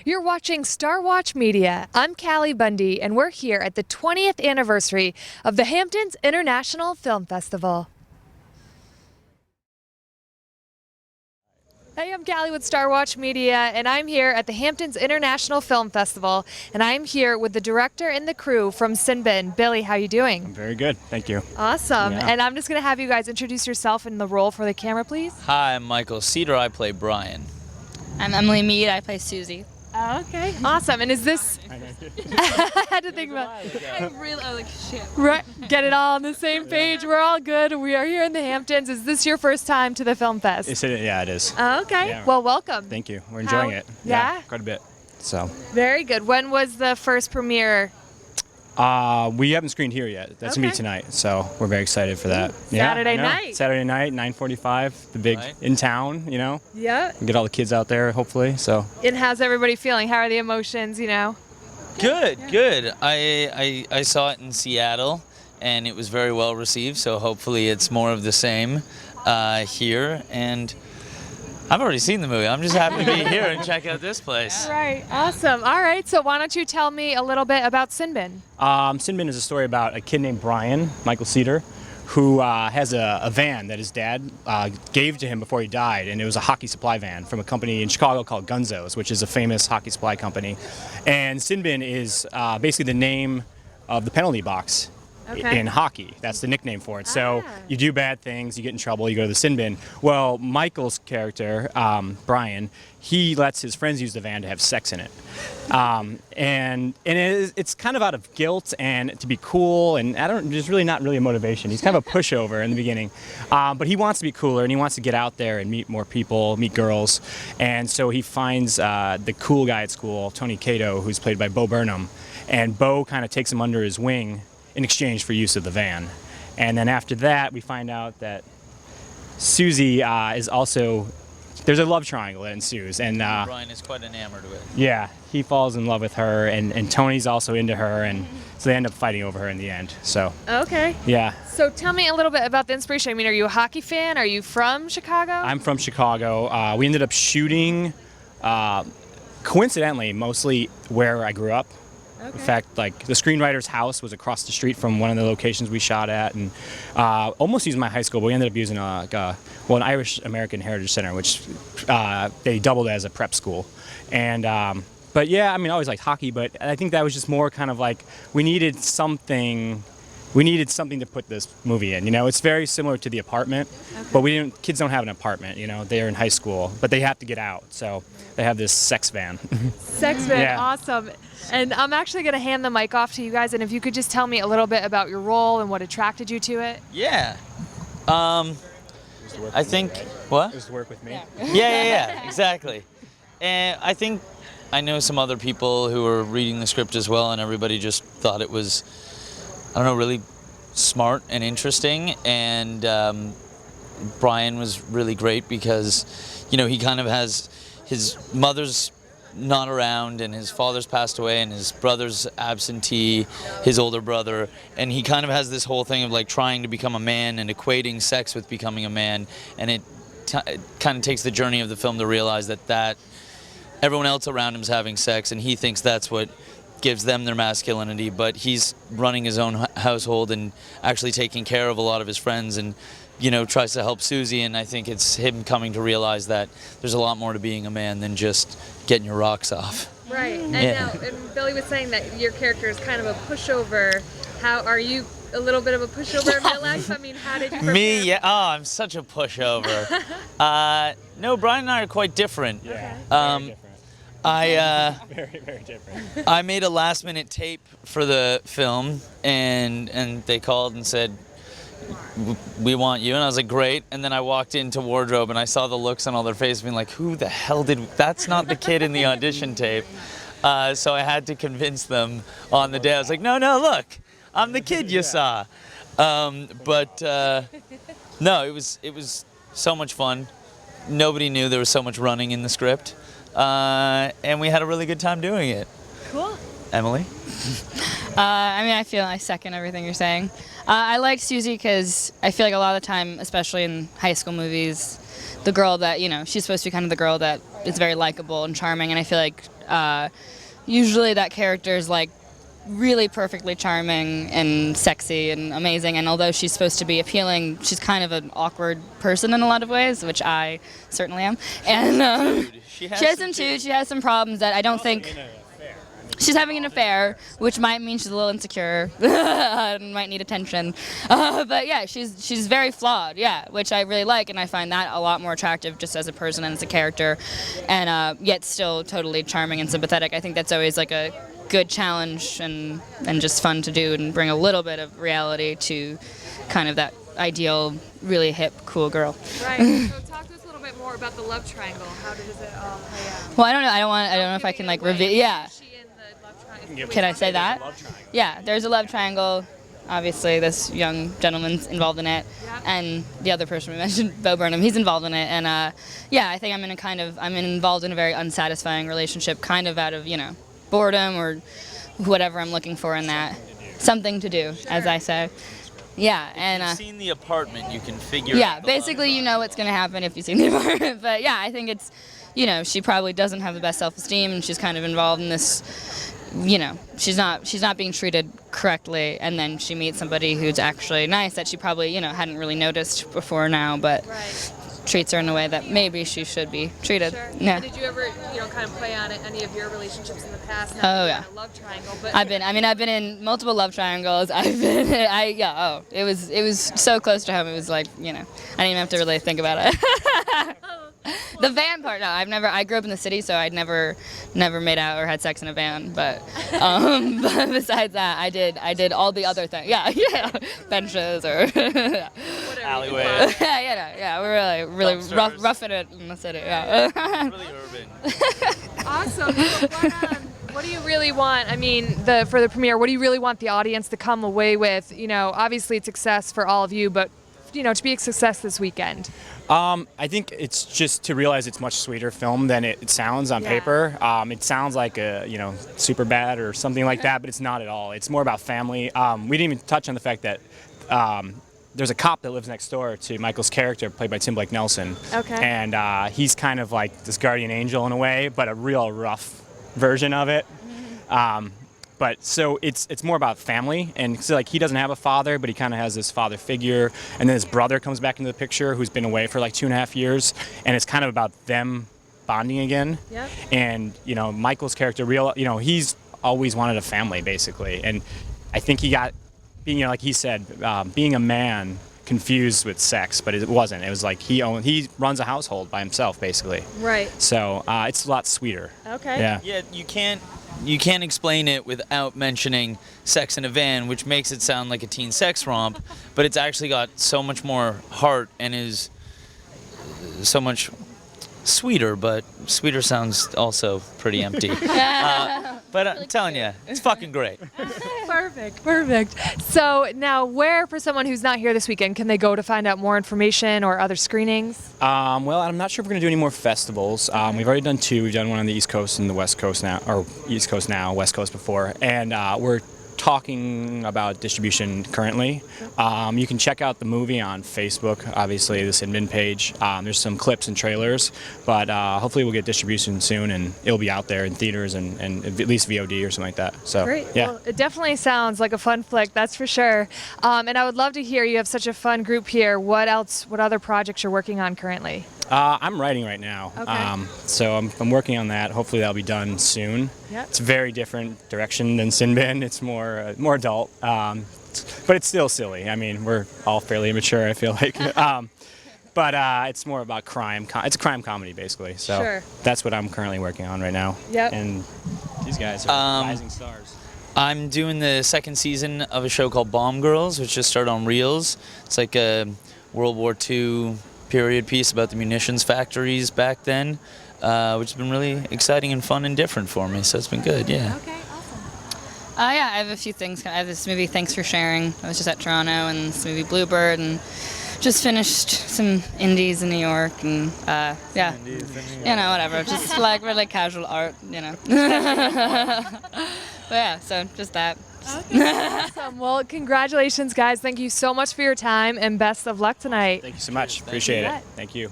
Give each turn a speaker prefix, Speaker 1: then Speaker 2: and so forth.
Speaker 1: You're watching Star Watch Media. I'm Callie Bundy, and we're here at the 20th anniversary of the Hamptons International Film Festival. Hey, I'm Callie with Star Watch Media, and I'm here at the Hamptons International Film Festival, and I'm here with the director and the crew from Sinbin. Billy, how you doing?
Speaker 2: I'm very good, thank you.
Speaker 1: Awesome,
Speaker 2: Yeah.
Speaker 1: and I'm just going to have you guys introduce yourself in the role for the camera, please.
Speaker 3: Hi, I'm Michael Cedar. I play Brian.
Speaker 4: I'm Emily Meade. I play Susie.
Speaker 1: Oh, okay, awesome. And is this... I had to think about
Speaker 4: I like shit.
Speaker 1: Right, get it all on the same page. We're all good. We are here in the Hamptons. Is this your first time to the film fest?
Speaker 2: Yeah, it is.
Speaker 1: Oh, okay.
Speaker 2: Yeah.
Speaker 1: Well, welcome.
Speaker 2: Thank you. We're enjoying it.
Speaker 1: Yeah?
Speaker 2: Quite a bit. So.
Speaker 1: Very good. When was the first premiere?
Speaker 2: We haven't screened here yet. That's gonna be
Speaker 1: Okay.
Speaker 2: tonight, so we're very excited for that.
Speaker 1: Saturday night.
Speaker 2: Saturday night, 9:45. The big
Speaker 3: Right.
Speaker 2: in town, you know.
Speaker 1: Yeah.
Speaker 2: Get all the kids out there, hopefully. So.
Speaker 1: And how's everybody feeling? How are the emotions, you know?
Speaker 3: Good, good. I saw it in Seattle, and it was very well received, so hopefully it's more of the same here. And I've already seen the movie. I'm just happy to be here and check out this place.
Speaker 1: Right. Awesome. All right. So why don't you tell me a little bit about Sinbin?
Speaker 2: Sinbin is a story about a kid named Brian, Michael Cedar, who has a van that his dad gave to him before he died, and it was a hockey supply van from a company in Chicago called Gunzo's, which is a famous hockey supply company. And Sinbin is basically the name of the penalty box in hockey. That's the nickname for it. So you do bad things, you get in trouble, you go to the sin bin. Well, Michael's character, Brian, he lets his friends use the van to have sex in it. And it's kind of out of guilt and to be cool, and there's really not really a motivation. He's kind of a pushover in the beginning, but he wants to be cooler and he wants to get out there and meet more people, meet girls. And so he finds the cool guy at school, Tony Cato, who's played by Bo Burnham, and Bo kind of takes him under his wing in exchange for use of the van. And then after that, we find out that Susie is also, there's a love triangle that ensues. And
Speaker 3: Brian is quite enamored with it.
Speaker 2: yeah, he falls in love with her, and Tony's also into her, and so they end up fighting over her in the end. So,
Speaker 1: Okay.
Speaker 2: yeah.
Speaker 1: So tell me a little bit about the inspiration. I mean, are you a hockey fan? Are you from Chicago?
Speaker 2: I'm from Chicago. We ended up shooting, coincidentally, mostly where I grew up. In fact, like the screenwriter's house was across the street from one of the locations we shot at, and almost used my high school, but we ended up using an Irish American Heritage Center, which they doubled as a prep school. And but yeah, I mean, I always liked hockey, but I think that was just more kind of like we needed something to put this movie in. You know, it's very similar to The Apartment, but kids don't have an apartment. You know, they're in high school, but they have to get out, so they have this sex van.
Speaker 1: Sex van,
Speaker 2: Yeah.
Speaker 1: awesome. And I'm actually going to hand the mic off to you guys, and if you could just tell me a little bit about your role and what attracted you to it.
Speaker 3: Yeah. I think, what?
Speaker 2: It was to work with me.
Speaker 3: Yeah, exactly. And I think I know some other people who were reading the script as well, and everybody just thought it was, I don't know, really smart and interesting. And Brian was really great because, you know, he kind of has his mother's not around, and his father's passed away, and his brother's absentee, his older brother, and he kind of has this whole thing of like trying to become a man and equating sex with becoming a man, and it kind of takes the journey of the film to realize that everyone else around him is having sex, and he thinks that's what gives them their masculinity, but he's running his own household and actually taking care of a lot of his friends, and you know, tries to help Susie, and I think it's him coming to realize that there's a lot more to being a man than just getting your rocks off.
Speaker 1: Right. And
Speaker 3: Yeah.
Speaker 1: now, and Billy was saying that your character is kind of a pushover. How are you? A little bit of a pushover in real life? I mean, how did you prepare?
Speaker 3: Me, yeah. Oh, I'm such a pushover. No, Brian and I are quite different.
Speaker 2: Yeah.
Speaker 3: Um,
Speaker 2: Very different.
Speaker 3: I
Speaker 2: Very different.
Speaker 3: I made a last-minute tape for the film, and they called and said, "We want you," and I was like, "Great." And then I walked into wardrobe and I saw the looks on all their faces, being like, "Who the hell that's not the kid in the audition tape." So I had to convince them on the day. I was like, "No, look, I'm the kid you saw." But no, it was so much fun. Nobody knew there was so much running in the script, and we had a really good time doing it.
Speaker 1: Cool.
Speaker 3: Emily?
Speaker 4: I mean, I feel I second everything you're saying. I like Susie because I feel like a lot of the time, especially in high school movies, the girl that, you know, she's supposed to be kind of the girl that is very likable and charming, and I feel like usually that character is like really perfectly charming and sexy and amazing, and although she's supposed to be appealing, she's kind of an awkward person in a lot of ways, which I certainly am. And she has some too. She has some problems that I don't think. She's having an affair, which might mean she's a little insecure and might need attention. But yeah, she's very flawed, yeah, which I really like, and I find that a lot more attractive just as a person and as a character, and yet still totally charming and sympathetic. I think that's always like a good challenge and just fun to do and bring a little bit of reality to kind of that ideal, really hip, cool girl.
Speaker 1: Right. So talk to us a little bit more about the love triangle. How does it all play out?
Speaker 4: Well, I don't know. I don't know if I can like reveal. Yeah. Can I say that? Yeah, there's a love triangle. Obviously, this young gentleman's involved in it, and the other person we mentioned, Bo Burnham, he's involved in it. And yeah, I think I'm involved in a very unsatisfying relationship, kind of out of boredom or whatever I'm looking for in that. Something to do, as I say. Yeah, and
Speaker 3: if you've seen the apartment, you can figure.
Speaker 4: Yeah,
Speaker 3: out
Speaker 4: basically, you know what's going to happen if you've seen the apartment. But yeah, I think it's, she probably doesn't have the best self-esteem, and she's kind of involved in this. She's not being treated correctly, and then she meets somebody who's actually nice that she probably hadn't really noticed before now, but treats her in a way that maybe she should be treated.
Speaker 1: Sure.
Speaker 4: Yeah.
Speaker 1: Did you ever kind of play on any of your relationships in the past?
Speaker 4: Oh yeah.
Speaker 1: Love triangle, but
Speaker 4: I've been in multiple love triangles. It was so close to home. It was like I didn't even have to really think about it. The van part, no, I grew up in the city, so I'd never made out or had sex in a van, but besides that, I did all the other things. Yeah, benches or
Speaker 3: alleyway.
Speaker 4: We're really roughing it in the city. Yeah.
Speaker 3: Really urban.
Speaker 1: Awesome. So what do you really want? I mean, for the premiere, what do you really want the audience to come away with? Obviously it's success for all of you, but to be a success this weekend.
Speaker 2: I think it's just to realize it's much sweeter film than it sounds on paper. It sounds like a super bad or something like that, but it's not at all. It's more about family. We didn't even touch on the fact that there's a cop that lives next door to Michael's character, played by Tim Blake Nelson.
Speaker 1: Okay.
Speaker 2: And he's kind of like this guardian angel in a way, but a real rough version of it. But so it's more about family, and so like he doesn't have a father, but he kind of has this father figure, and then his brother comes back into the picture, who's been away for like 2.5 years, and it's kind of about them bonding again.
Speaker 1: Yep.
Speaker 2: And Michael's character, he's always wanted a family basically, and I think he got like he said, being a man confused with sex, but it wasn't. It was like he runs a household by himself basically.
Speaker 1: Right.
Speaker 2: So it's a lot sweeter.
Speaker 1: Okay.
Speaker 2: Yeah.
Speaker 3: Yeah, you can't explain it without mentioning sex in a van, which makes it sound like a teen sex romp, but it's actually got so much more heart and is so much sweeter, but sweeter sounds also pretty empty. But I'm telling you, it's fucking great.
Speaker 1: Perfect. So now, where, for someone who's not here this weekend, can they go to find out more information or other screenings?
Speaker 2: Well, I'm not sure if we're going to do any more festivals. We've already done 2. We've done one on the East Coast and the West Coast now, or East Coast now, West Coast before. And we're talking about distribution currently. You can check out the movie on Facebook, obviously, the Sinbin page. There's some clips and trailers, but hopefully we'll get distribution soon, and it'll be out there in theaters and at least VOD or something like that. So,
Speaker 1: great.
Speaker 2: Yeah.
Speaker 1: Well, it definitely sounds like a fun flick, that's for sure. And I would love to hear, you have such a fun group here. What other projects you're working on currently?
Speaker 2: I'm writing right now,
Speaker 1: Okay.
Speaker 2: so I'm working on that. Hopefully that'll be done soon.
Speaker 1: Yep.
Speaker 2: It's a very different direction than Sinbin. It's more adult, but it's still silly. I mean, we're all fairly immature, I feel like. But it's more about crime. It's a crime comedy, basically. So
Speaker 1: Sure.
Speaker 2: That's what I'm currently working on right now.
Speaker 1: Yep.
Speaker 2: And these guys are rising stars.
Speaker 3: I'm doing the second season of a show called Bomb Girls, which just started on Reels. It's like a World War II period piece about the munitions factories back then, which has been really exciting and fun and different for me, so it's been good, yeah.
Speaker 1: Okay, awesome.
Speaker 4: Yeah, I have a few things. I have this movie, Thanks for Sharing. I was just at Toronto, and this movie, Bluebird, and just finished some indies in New York, and yeah, whatever. Just like really casual art, But yeah, so just that.
Speaker 1: Okay, awesome. Well, congratulations, guys. Thank you so much for your time, and best of luck tonight.
Speaker 2: Thank you so much. Appreciate it.
Speaker 1: bet.
Speaker 2: Thank you.